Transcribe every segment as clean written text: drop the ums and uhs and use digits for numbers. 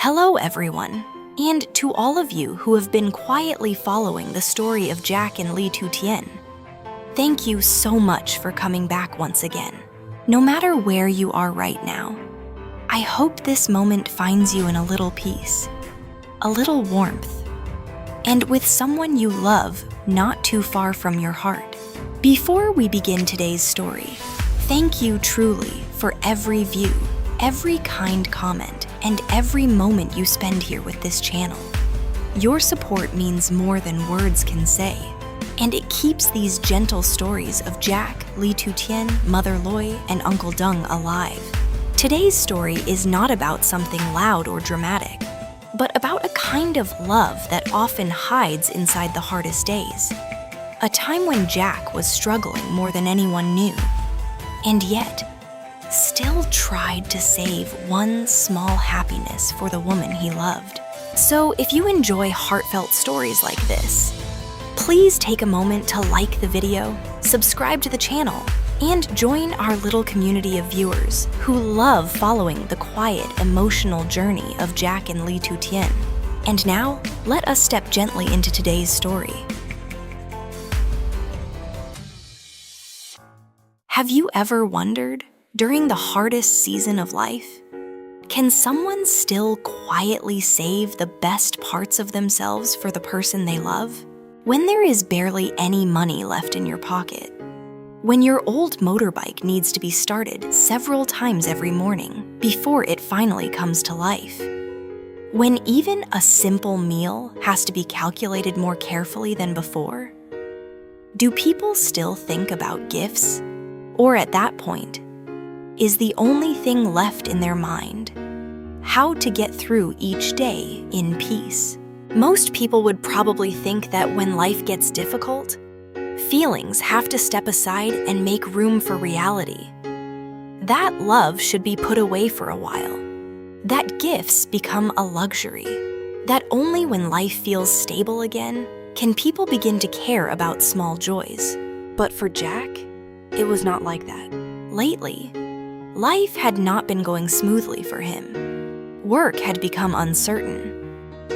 Hello everyone, and to all of you who have been quietly following the story of Jack and LyTuTien. Thank you so much for coming back once again. No matter where you are right now, I hope this moment finds you in a little peace, a little warmth, and with someone you love not too far from your heart. Before we begin today's story, thank you truly for every view, every kind comment, and every moment you spend here with this channel. Your support means more than words can say, and it keeps these gentle stories of Jack, LyTuTien, Mother Loy, and Uncle Dung alive. Today's story is not about something loud or dramatic, but about a kind of love that often hides inside the hardest days. A time when Jack was struggling more than anyone knew, and yet still tried to save one small happiness for the woman he loved. So if you enjoy heartfelt stories like this, please take a moment to like the video, subscribe to the channel, and join our little community of viewers who love following the quiet, emotional journey of Jack and LyTuTien. And now, let us step gently into today's story. Have you ever wondered, during the hardest season of life, can someone still quietly save the best parts of themselves for the person they love? When there is barely any money left in your pocket, when your old motorbike needs to be started several times every morning before it finally comes to life, when even a simple meal has to be calculated more carefully than before, do people still think about gifts? Or at that point, is the only thing left in their mind how to get through each day in peace? Most people would probably think that when life gets difficult, feelings have to step aside and make room for reality. That love should be put away for a while. That gifts become a luxury. That only when life feels stable again can people begin to care about small joys. But for Jack, it was not like that. Lately, life had not been going smoothly for him. Work had become uncertain.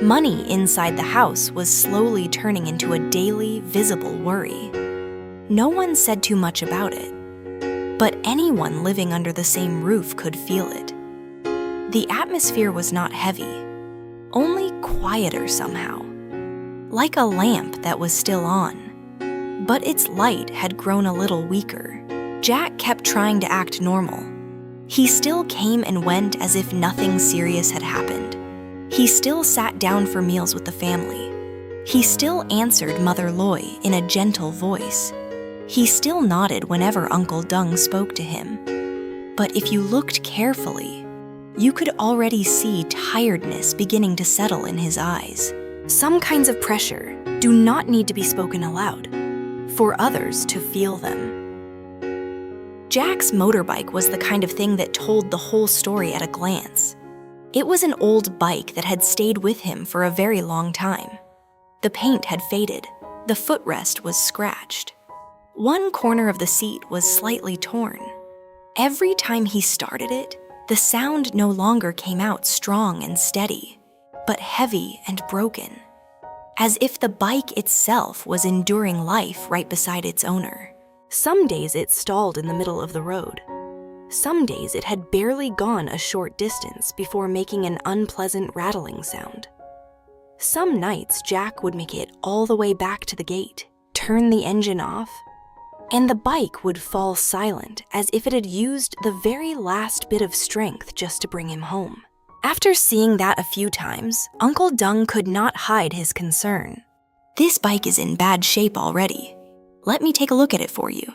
Money inside the house was slowly turning into a daily, visible worry. No one said too much about it, but anyone living under the same roof could feel it. The atmosphere was not heavy, only quieter somehow, like a lamp that was still on, but its light had grown a little weaker. Jack kept trying to act normal. He still came and went as if nothing serious had happened. He still sat down for meals with the family. He still answered Mother Loy in a gentle voice. He still nodded whenever Uncle Dung spoke to him. But if you looked carefully, you could already see tiredness beginning to settle in his eyes. Some kinds of pressure do not need to be spoken aloud, for others to feel them. Jack's motorbike was the kind of thing that told the whole story at a glance. It was an old bike that had stayed with him for a very long time. The paint had faded, the footrest was scratched. One corner of the seat was slightly torn. Every time he started it, the sound no longer came out strong and steady, but heavy and broken, as if the bike itself was enduring life right beside its owner. Some days it stalled in the middle of the road. Some days it had barely gone a short distance before making an unpleasant rattling sound. Some nights Jack would make it all the way back to the gate, turn the engine off, and the bike would fall silent as if it had used the very last bit of strength just to bring him home. After seeing that a few times, Uncle Dung could not hide his concern. "This bike is in bad shape already. Let me take a look at it for you.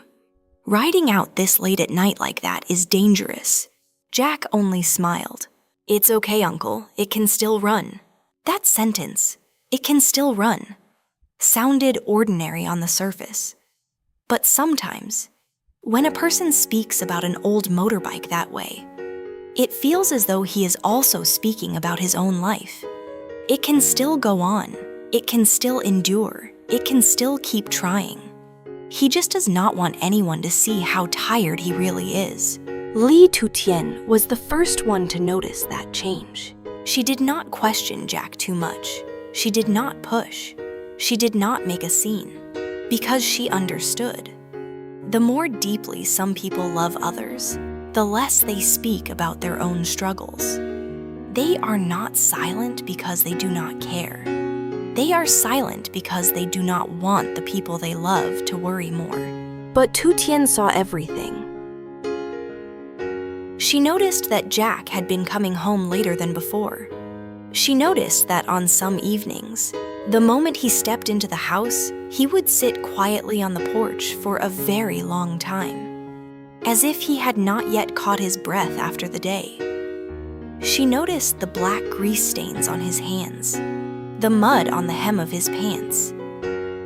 Riding out this late at night like that is dangerous." Jack only smiled. "It's okay, Uncle. It can still run." That sentence, "it can still run," sounded ordinary on the surface. But sometimes, when a person speaks about an old motorbike that way, it feels as though he is also speaking about his own life. It can still go on. It can still endure. It can still keep trying. He just does not want anyone to see how tired he really is. LyTuTien was the first one to notice that change. She did not question Jack too much. She did not push. She did not make a scene, because she understood. The more deeply some people love others, the less they speak about their own struggles. They are not silent because they do not care. They are silent because they do not want the people they love to worry more. But Tu Tien saw everything. She noticed that Jack had been coming home later than before. She noticed that on some evenings, the moment he stepped into the house, he would sit quietly on the porch for a very long time, as if he had not yet caught his breath after the day. She noticed the black grease stains on his hands, the mud on the hem of his pants.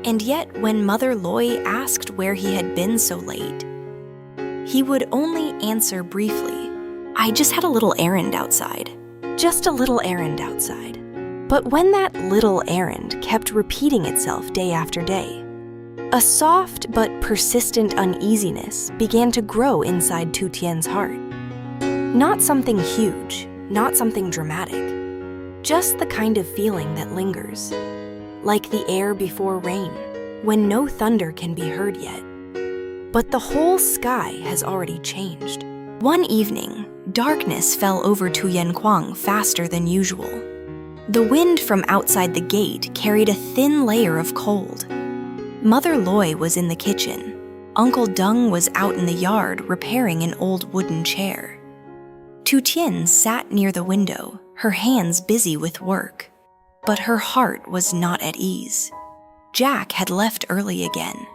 And yet, when Mother Loy asked where he had been so late, he would only answer briefly, "I just had a little errand outside. Just a little errand outside." But when that little errand kept repeating itself day after day, a soft but persistent uneasiness began to grow inside Tu Tien's heart. Not something huge, not something dramatic, just the kind of feeling that lingers, like the air before rain, when no thunder can be heard yet. But the whole sky has already changed. One evening, darkness fell over Tuyen Quang faster than usual. The wind from outside the gate carried a thin layer of cold. Mother Loy was in the kitchen. Uncle Dung was out in the yard repairing an old wooden chair. Tu Tien sat near the window, her hands busy with work, but her heart was not at ease. Jack had left early again,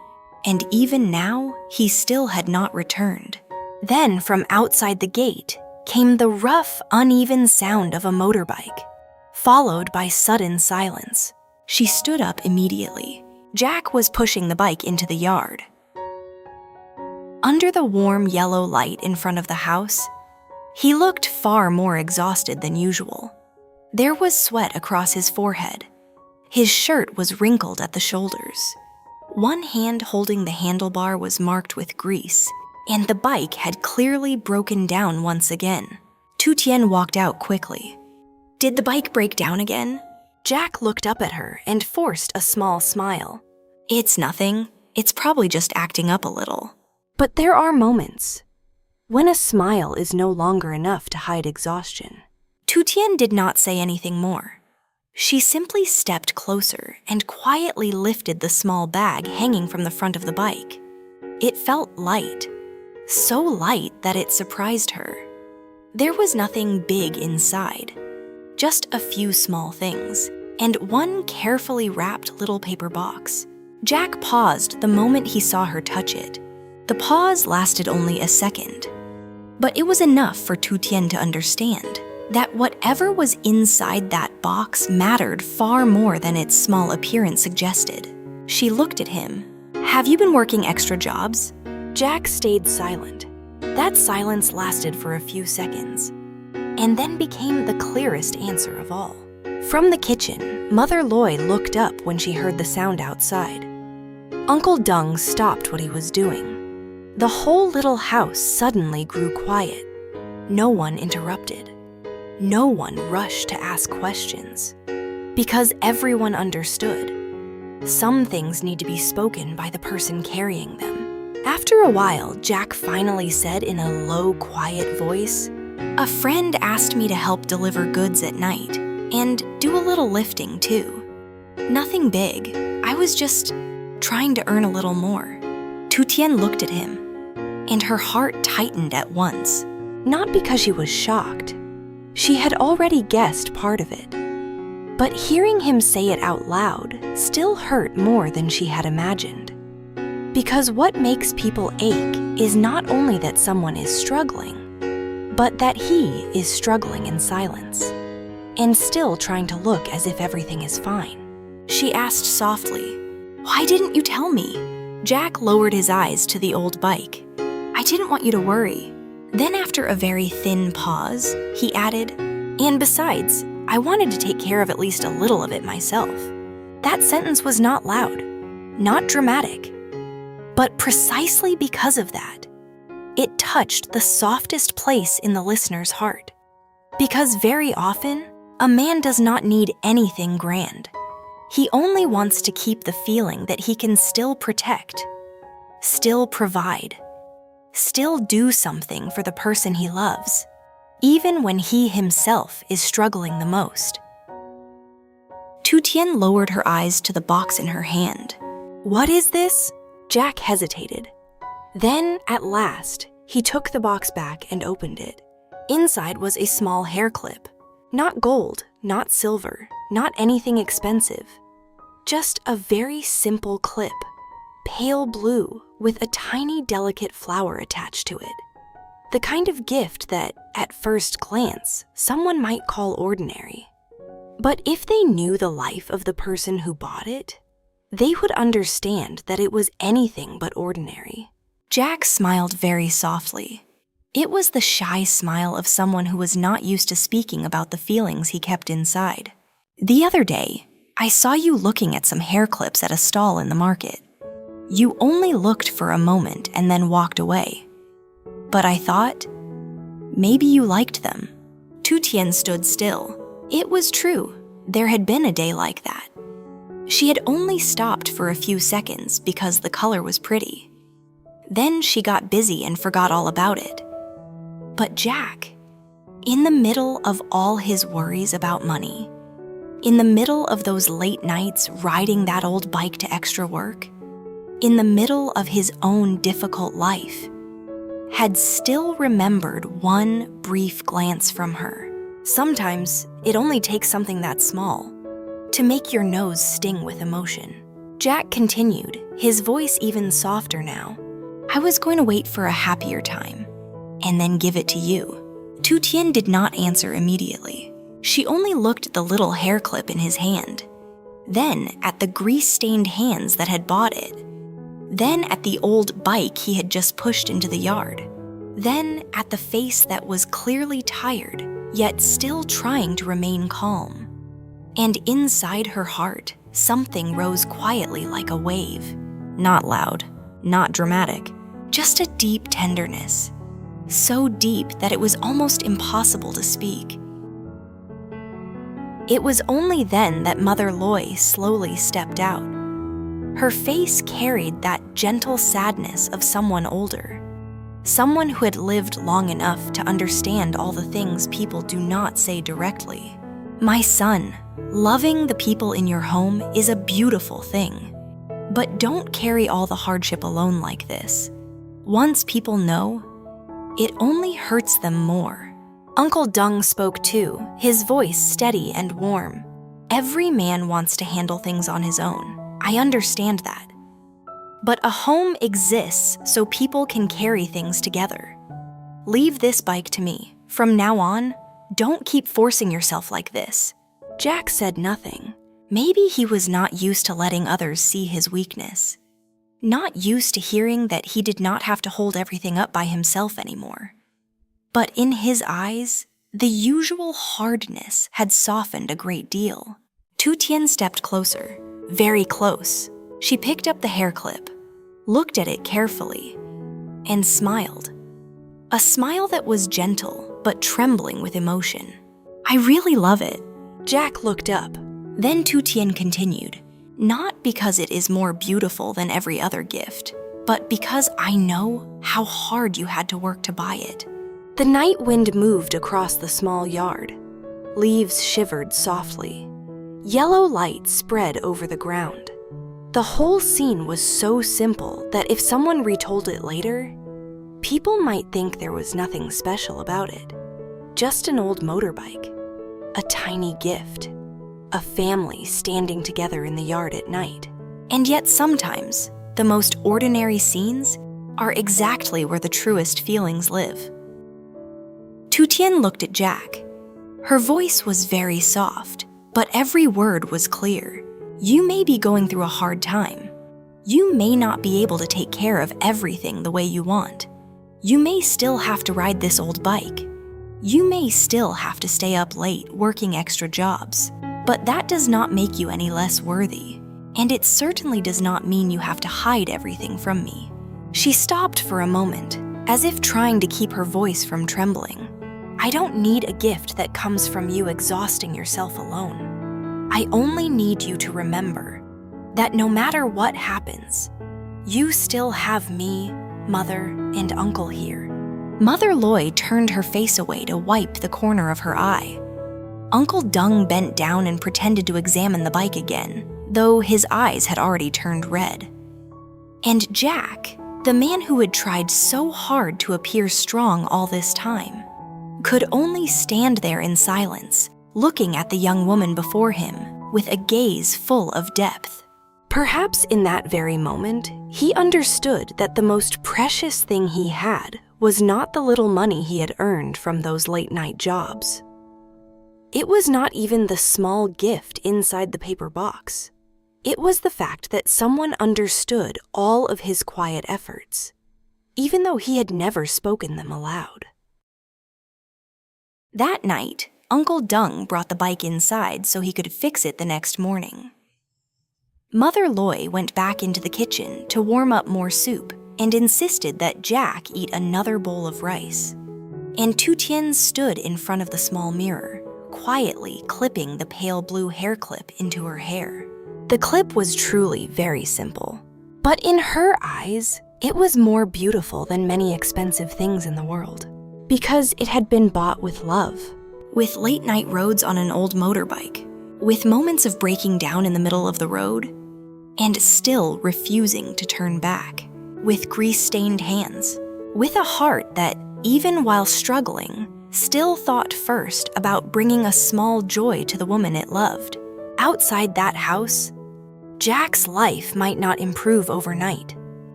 and even now, he still had not returned. Then, from outside the gate, came the rough, uneven sound of a motorbike, followed by sudden silence. She stood up immediately. Jack was pushing the bike into the yard. Under the warm yellow light in front of the house, he looked far more exhausted than usual. There was sweat across his forehead. His shirt was wrinkled at the shoulders. One hand holding the handlebar was marked with grease, and the bike had clearly broken down once again. Tu Tien walked out quickly. "Did the bike break down again?" Jack looked up at her and forced a small smile. "It's nothing. It's probably just acting up a little." But there are moments when a smile is no longer enough to hide exhaustion. Tu Tien did not say anything more. She simply stepped closer and quietly lifted the small bag hanging from the front of the bike. It felt light, so light that it surprised her. There was nothing big inside, just a few small things, and one carefully wrapped little paper box. Jack paused the moment he saw her touch it. The pause lasted only a second, but it was enough for Tu Tien to understand that whatever was inside that box mattered far more than its small appearance suggested. She looked at him. "Have you been working extra jobs?" Jack stayed silent. That silence lasted for a few seconds, and then became the clearest answer of all. From the kitchen, Mother Loy looked up when she heard the sound outside. Uncle Dung stopped what he was doing. The whole little house suddenly grew quiet. No one interrupted. No one rushed to ask questions, because everyone understood. Some things need to be spoken by the person carrying them. After a while, Jack finally said in a low, quiet voice, "A friend asked me to help deliver goods at night, and do a little lifting too. Nothing big. I was just trying to earn a little more." Tu Tien looked at him, and her heart tightened at once. Not because she was shocked. She had already guessed part of it. But hearing him say it out loud still hurt more than she had imagined. Because what makes people ache is not only that someone is struggling, but that he is struggling in silence, and still trying to look as if everything is fine. She asked softly, "Why didn't you tell me?" Jack lowered his eyes to the old bike. "I didn't want you to worry." Then after a very thin pause, he added, "And besides, I wanted to take care of at least a little of it myself." That sentence was not loud, not dramatic, but precisely because of that, it touched the softest place in the listener's heart. Because very often, A man does not need anything grand. He only wants to keep the feeling that he can still protect, still provide, still do something for the person he loves, even when he himself is struggling the most. Tu Tien lowered her eyes to the box in her hand. "What is this?" Jack hesitated. Then, at last, he took the box back and opened it. Inside was a small hair clip. Not gold, not silver, not anything expensive. Just a very simple clip, pale blue with a tiny delicate flower attached to it. The kind of gift that, at first glance, someone might call ordinary. But if they knew the life of the person who bought it, they would understand that it was anything but ordinary. Jack smiled very softly. It was the shy smile of someone who was not used to speaking about the feelings he kept inside. "The other day, I saw you looking at some hair clips at a stall in the market. You only looked for a moment and then walked away. But I thought, maybe you liked them." Tu Tien stood still. It was true, there had been a day like that. She had only stopped for a few seconds because the color was pretty. Then she got busy and forgot all about it. But Jack, in the middle of all his worries about money, in the middle of those late nights riding that old bike to extra work, in the middle of his own difficult life, had still remembered one brief glance from her. Sometimes it only takes something that small to make your nose sting with emotion. Jack continued, his voice even softer now. "I was going to wait for a happier time, and then give it to you." Tu Tien did not answer immediately. She only looked at the little hair clip in his hand, then at the grease-stained hands that had bought it, then at the old bike he had just pushed into the yard, then at the face that was clearly tired, yet still trying to remain calm. And inside her heart, something rose quietly like a wave. Not loud, not dramatic, just a deep tenderness. So deep that it was almost impossible to speak. It was only then that Mother Loy slowly stepped out. Her face carried that gentle sadness of someone older. Someone who had lived long enough to understand all the things people do not say directly. "My son, loving the people in your home is a beautiful thing. But don't carry all the hardship alone like this. Once people know, it only hurts them more." Uncle Dung spoke too, his voice steady and warm. "Every man wants to handle things on his own. I understand that. But a home exists so people can carry things together. Leave this bike to me. From now on, don't keep forcing yourself like this." Jack said nothing. Maybe he was not used to letting others see his weakness. Not used to hearing that he did not have to hold everything up by himself anymore. But in his eyes, the usual hardness had softened a great deal. Tu Tien stepped closer, very close. She picked up the hair clip, looked at it carefully, and smiled. A smile that was gentle, but trembling with emotion. "I really love it." Jack looked up. Then Tu Tien continued, "Not because it is more beautiful than every other gift, but because I know how hard you had to work to buy it." The night wind moved across the small yard. Leaves shivered softly. Yellow light spread over the ground. The whole scene was so simple that if someone retold it later, people might think there was nothing special about it. Just an old motorbike, a tiny gift, a family standing together in the yard at night. And yet sometimes, the most ordinary scenes are exactly where the truest feelings live. Tu Tien looked at Jack. Her voice was very soft, but every word was clear. "You may be going through a hard time. You may not be able to take care of everything the way you want. You may still have to ride this old bike. You may still have to stay up late working extra jobs. But that does not make you any less worthy. And it certainly does not mean you have to hide everything from me." She stopped for a moment, as if trying to keep her voice from trembling. I don't need a gift that comes from you exhausting yourself alone. I only need you to remember that no matter what happens, you still have me, Mother, and Uncle here." Mother Loy turned her face away to wipe the corner of her eye. Uncle Dung bent down and pretended to examine the bike again, though his eyes had already turned red. And Jack, the man who had tried so hard to appear strong all this time, could only stand there in silence, looking at the young woman before him with a gaze full of depth. Perhaps in that very moment, he understood that the most precious thing he had was not the little money he had earned from those late-night jobs. It was not even the small gift inside the paper box. It was the fact that someone understood all of his quiet efforts, even though he had never spoken them aloud. That night, Uncle Dung brought the bike inside so he could fix it the next morning. Mother Loy went back into the kitchen to warm up more soup and insisted that Jack eat another bowl of rice. And Tu Tien stood in front of the small mirror, quietly clipping the pale blue hair clip into her hair. The clip was truly very simple, but in her eyes, it was more beautiful than many expensive things in the world, because it had been bought with love. With late-night roads on an old motorbike, with moments of breaking down in the middle of the road, and still refusing to turn back, with grease-stained hands, with a heart that, even while struggling, still thought first about bringing a small joy to the woman it loved. Outside that house, Jack's life might not improve overnight.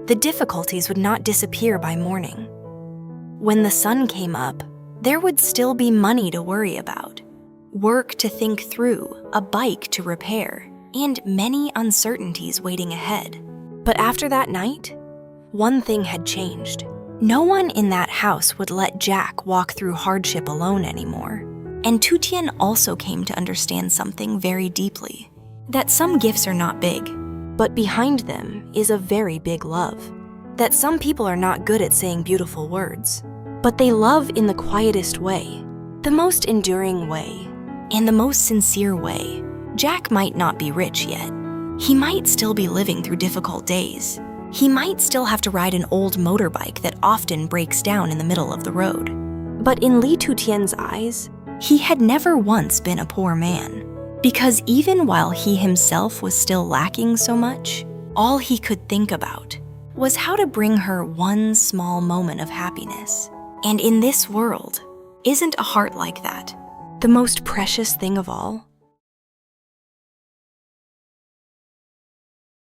The difficulties would not disappear by morning. When the sun came up, there would still be money to worry about, work to think through, a bike to repair, and many uncertainties waiting ahead. But after that night, one thing had changed. No one in that house would let Jack walk through hardship alone anymore. And Tu Tien also came to understand something very deeply, that some gifts are not big, but behind them is a very big love. That some people are not good at saying beautiful words, but they love in the quietest way, the most enduring way, and the most sincere way. Jack might not be rich yet. He might still be living through difficult days. He might still have to ride an old motorbike that often breaks down in the middle of the road. But in LyTuTien's eyes, he had never once been a poor man, because even while he himself was still lacking so much, all he could think about was how to bring her one small moment of happiness. And in this world, isn't a heart like that the most precious thing of all?